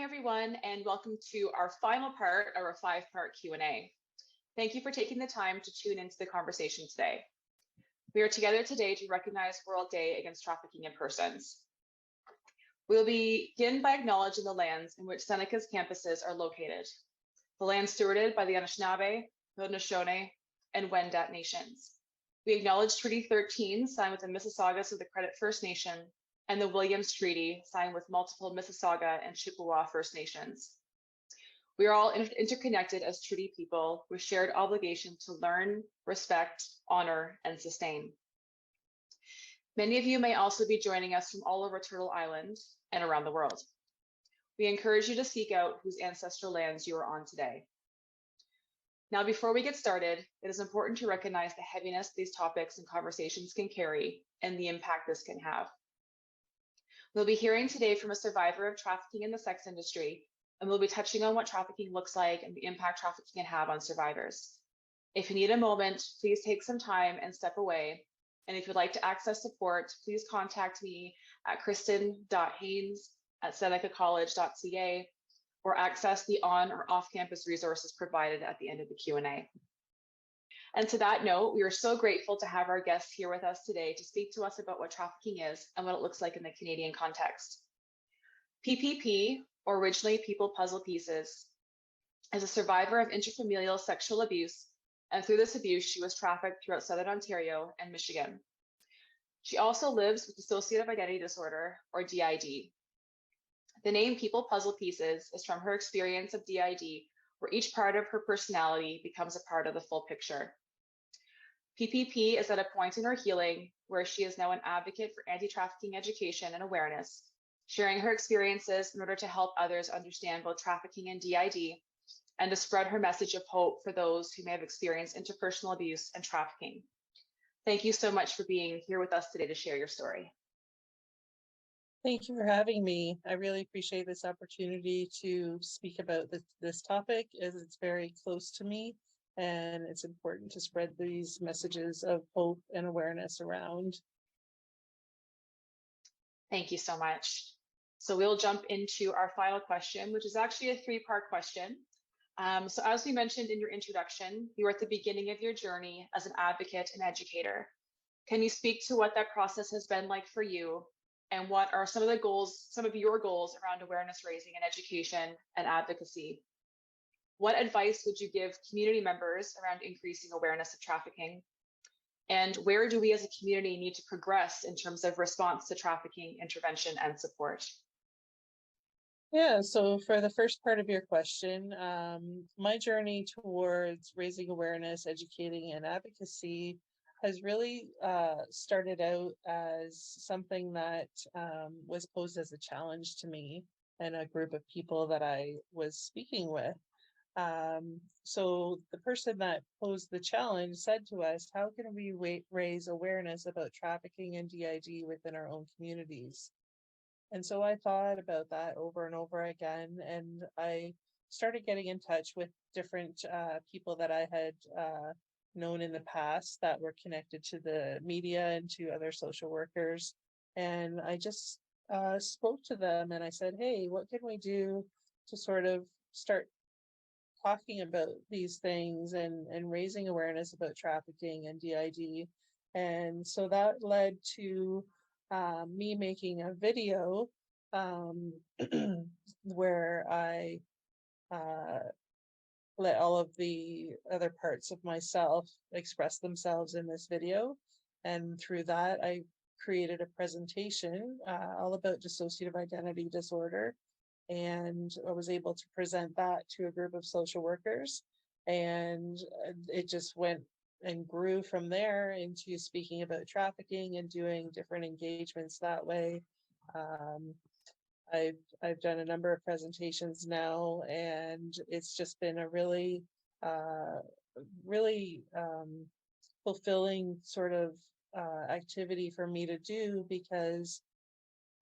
Hi, everyone, and welcome to our final part of our five-part Q&A. Thank you for taking the time to tune into the conversation today. We are together today to recognize World Day Against Trafficking in Persons. We will begin by acknowledging the lands in which Seneca's campuses are located, the land stewarded by the Anishinaabe, Haudenosaunee, and Wendat nations. We acknowledge Treaty 13, signed with the Mississaugas of the Credit First Nation, and the Williams Treaty, signed with multiple Mississauga and Chippewa First Nations. We are all interconnected as treaty people with shared obligation to learn, respect, honor, and sustain. Many of you may also be joining us from all over Turtle Island and around the world. We encourage you to seek out whose ancestral lands you are on today. Now, before we get started, it is important to recognize the heaviness these topics and conversations can carry and the impact this can have. We'll be hearing today from a survivor of trafficking in the sex industry, and we'll be touching on what trafficking looks like and the impact trafficking can have on survivors. If you need a moment, please take some time and step away. And if you'd like to access support, please contact me at kristen.haynes@senecacollege.ca or access the on or off-campus resources provided at the end of the Q&A. And to that note, we are so grateful to have our guests here with us today to speak to us about what trafficking is and what it looks like in the Canadian context. PPP, or originally People Puzzle Pieces, is a survivor of interfamilial sexual abuse, and through this abuse, she was trafficked throughout Southern Ontario and Michigan. She also lives with dissociative identity disorder, or DID. The name People Puzzle Pieces is from her experience of DID, where each part of her personality becomes a part of the full picture. PPP is at a point in her healing where she is now an advocate for anti-trafficking education and awareness, sharing her experiences in order to help others understand both trafficking and DID, and to spread her message of hope for those who may have experienced interpersonal abuse and trafficking. Thank you so much for being here with us today to share your story. Thank you for having me. I really appreciate this opportunity to speak about this topic, as it's very close to me, and it's important to spread these messages of hope and awareness around. Thank you so much. So we'll jump into our final question, which is actually a three-part question. So as we mentioned in your introduction, you are at the beginning of your journey as an advocate and educator. Can you speak to what that process has been like for you? And what are some of your goals around awareness raising and education and advocacy? What advice would you give community members around increasing awareness of trafficking? And where do we as a community need to progress in terms of response to trafficking, intervention, and support? Yeah, so for the first part of your question, my journey towards raising awareness, educating, and advocacy has really started out as something that was posed as a challenge to me and a group of people that I was speaking with. So the person that posed the challenge said to us, how can we raise awareness about trafficking and DID within our own communities? And so I thought about that over and over again, and I started getting in touch with different people that I had known in the past that were connected to the media and to other social workers. And I just spoke to them and I said, hey, what can we do to sort of start talking about these things and raising awareness about trafficking and DID? And so that led to me making a video where I let all of the other parts of myself express themselves in this video. And through that, I created a presentation all about dissociative identity disorder. And I was able to present that to a group of social workers. And it just went and grew from there into speaking about trafficking and doing different engagements that way. I've done a number of presentations now, and it's just been a really fulfilling sort of activity for me to do, because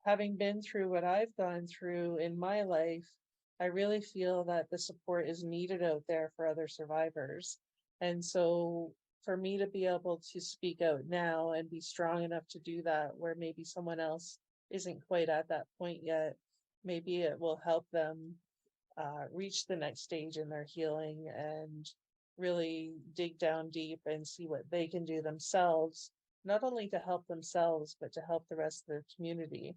having been through what I've gone through in my life, I really feel that the support is needed out there for other survivors. And so for me to be able to speak out now and be strong enough to do that where maybe someone else isn't quite at that point yet, maybe it will help them reach the next stage in their healing and really dig down deep and see what they can do themselves, not only to help themselves, but to help the rest of their community.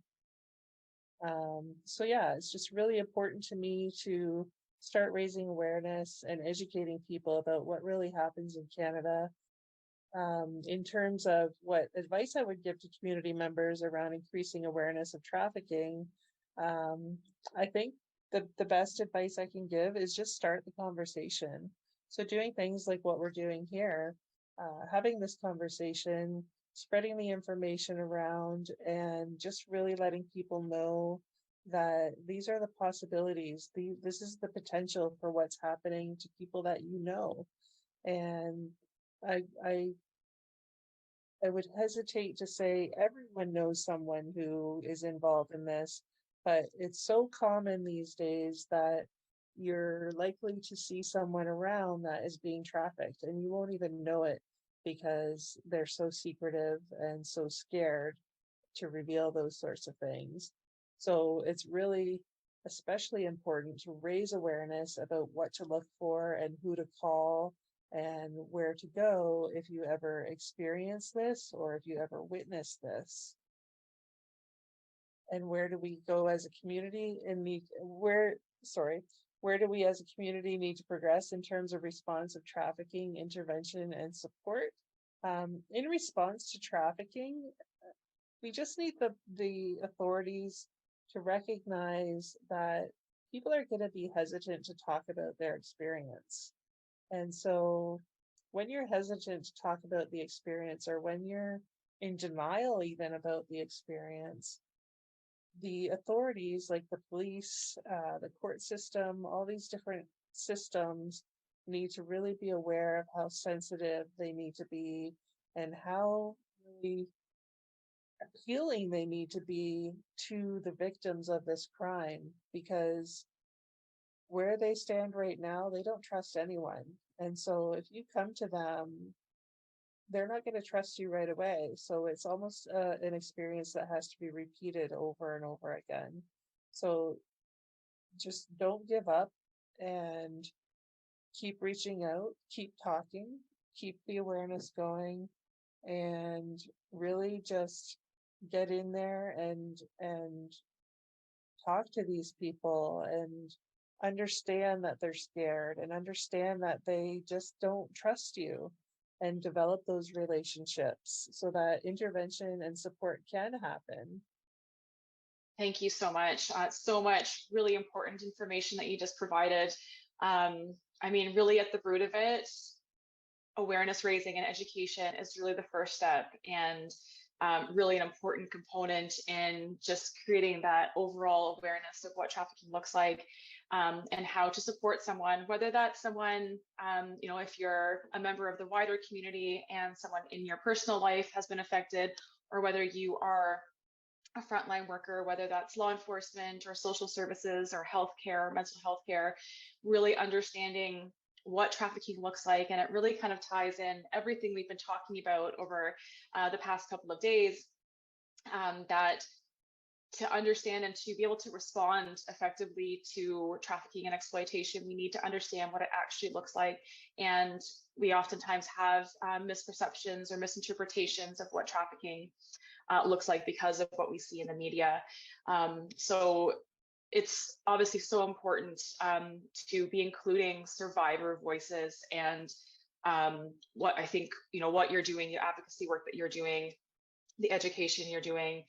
So yeah, it's just really important to me to start raising awareness and educating people about what really happens in Canada. In terms of what advice I would give to community members around increasing awareness of trafficking, um, I think the best advice I can give is just start the conversation. So doing things like what we're doing here, having this conversation, spreading the information around, and just really letting people know that these are the possibilities. This is the potential for what's happening to people that you know. And I would hesitate to say everyone knows someone who is involved in this, but it's so common these days that you're likely to see someone around that is being trafficked and you won't even know it because they're so secretive and so scared to reveal those sorts of things. So it's really especially important to raise awareness about what to look for and who to call and where to go if you ever experience this or if you ever witness this. And where do we go as a community and where do we as a community need to progress in terms of response of trafficking, intervention, and support? In response to trafficking, we just need the authorities to recognize that people are going to be hesitant to talk about their experience. And so when you're hesitant to talk about the experience or when you're in denial even about the experience, the authorities like the police, the court system, all these different systems need to really be aware of how sensitive they need to be and how really appealing they need to be to the victims of this crime, because where they stand right now, they don't trust anyone. And so if you come to them, they're not going to trust you right away. So it's almost an experience that has to be repeated over and over again. So just don't give up and keep reaching out, keep talking, keep the awareness going, and really just get in there and talk to these people and understand that they're scared and understand that they just don't trust you, and develop those relationships so that intervention and support can happen. Thank you so much. So much really important information that you just provided. I mean, really at the root of it, awareness raising and education is really the first step, and really an important component in just creating that overall awareness of what trafficking looks like, and how to support someone, whether that's someone, if you're a member of the wider community and someone in your personal life has been affected, or whether you are a frontline worker, whether that's law enforcement or social services or healthcare, mental health care, really understanding what trafficking looks like. And it really kind of ties in everything we've been talking about over the past couple of days, that to understand and to be able to respond effectively to trafficking and exploitation, we need to understand what it actually looks like. And we oftentimes have misperceptions or misinterpretations of what trafficking looks like because of what we see in the media. So it's obviously so important to be including survivor voices, and what I think, what you're doing, the advocacy work that you're doing, the education you're doing,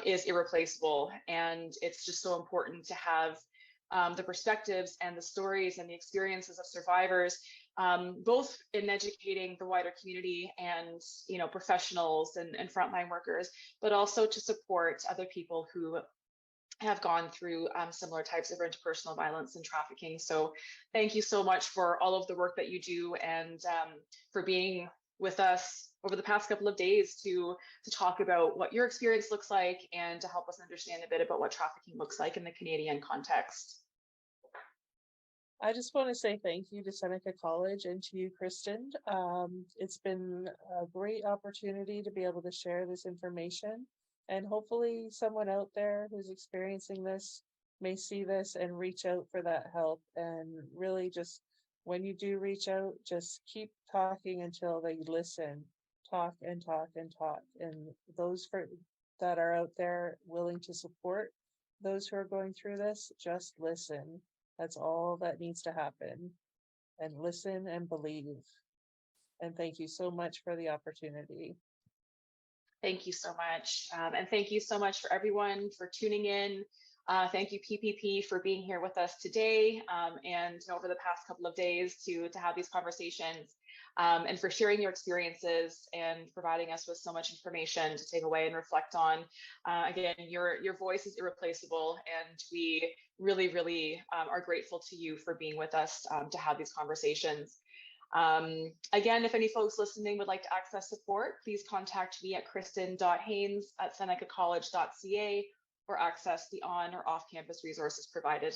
is irreplaceable. And it's just so important to have the perspectives and the stories and the experiences of survivors, both in educating the wider community and professionals and frontline workers, but also to support other people who have gone through similar types of interpersonal violence and trafficking. So thank you so much for all of the work that you do, and for being with us over the past couple of days to talk about what your experience looks like and to help us understand a bit about what trafficking looks like in the Canadian context. I just want to say thank you to Seneca College and to you, Kristen. It's been a great opportunity to be able to share this information, and hopefully someone out there who's experiencing this may see this and reach out for that help. And really just when you do reach out, just keep talking until they listen. Talk and talk and talk. And those that are out there willing to support those who are going through this, just listen. That's all that needs to happen. And listen and believe. And thank you so much for the opportunity. Thank you so much. And thank you so much for everyone for tuning in. Thank you, PPP, for being here with us today and over the past couple of days to have these conversations and for sharing your experiences and providing us with so much information to take away and reflect on. Again, your voice is irreplaceable, and we really, really are grateful to you for being with us to have these conversations. Again, if any folks listening would like to access support, please contact me at kristen.haynes@senecacollege.ca or access the on or off-campus resources provided.